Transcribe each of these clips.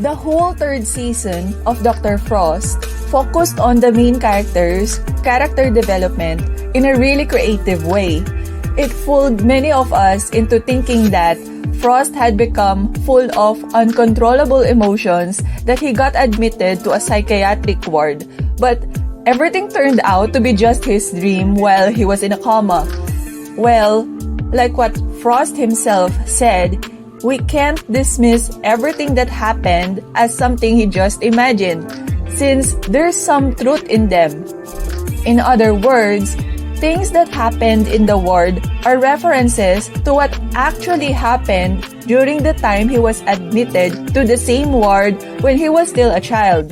The whole third season of Dr. Frost focused on the main characters' character development in a really creative way. It fooled many of us into thinking that Frost had become full of uncontrollable emotions, that he got admitted to a psychiatric ward. But everything turned out to be just his dream while he was in a coma. Well, like what Frost himself said, we can't dismiss everything that happened as something he just imagined, since there's some truth in them. In other words, things that happened in the ward are references to what actually happened during the time he was admitted to the same ward when he was still a child.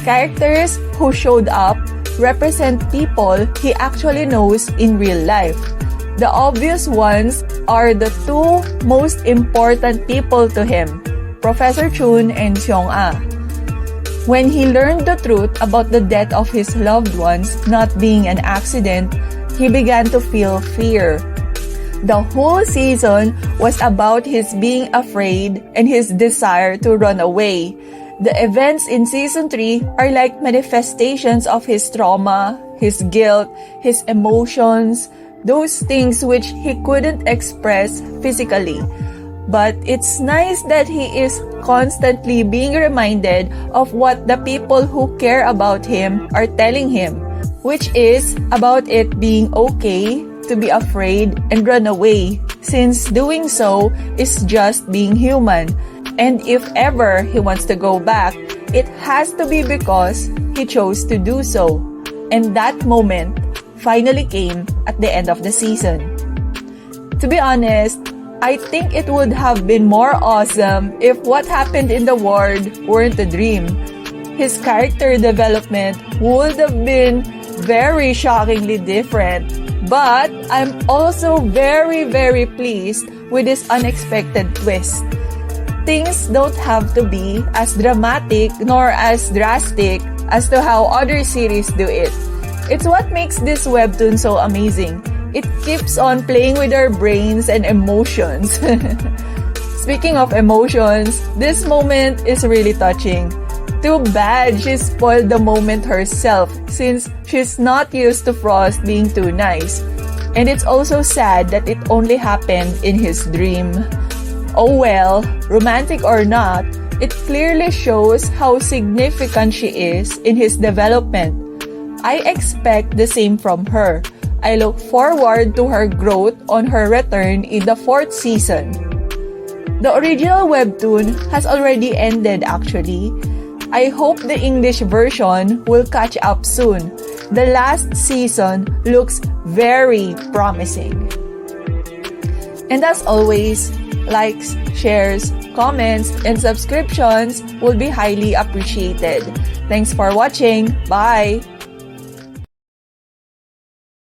Characters who showed up represent people he actually knows in real life. The obvious ones are the two most important people to him, Professor Chun and Seong-ah. When he learned the truth about the death of his loved ones not being an accident, he began to feel fear. The whole season was about his being afraid and his desire to run away. The events in Season 3 are like manifestations of his trauma, his guilt, his emotions, those things which he couldn't express physically. But it's nice that he is constantly being reminded of what the people who care about him are telling him, which is about it being okay to be afraid and run away, since doing so is just being human. And if ever he wants to go back, it has to be because he chose to do so. And that moment finally came at the end of the season. To be honest, I think it would have been more awesome if what happened in the ward weren't a dream. His character development would have been very shockingly different. But I'm also very, very pleased with this unexpected twist. Things don't have to be as dramatic nor as drastic as to how other series do it. It's what makes this webtoon so amazing. It keeps on playing with our brains and emotions. Speaking of emotions, this moment is really touching. Too bad she spoiled the moment herself, since she's not used to Frost being too nice. And it's also sad that it only happened in his dream. Oh well, romantic or not, it clearly shows how significant she is in his development. I expect the same from her. I look forward to her growth on her return in the 4th season. The original webtoon has already ended actually. I hope the English version will catch up soon. The last season looks very promising. And as always, likes, shares, comments, and subscriptions will be highly appreciated. Thanks for watching. Bye!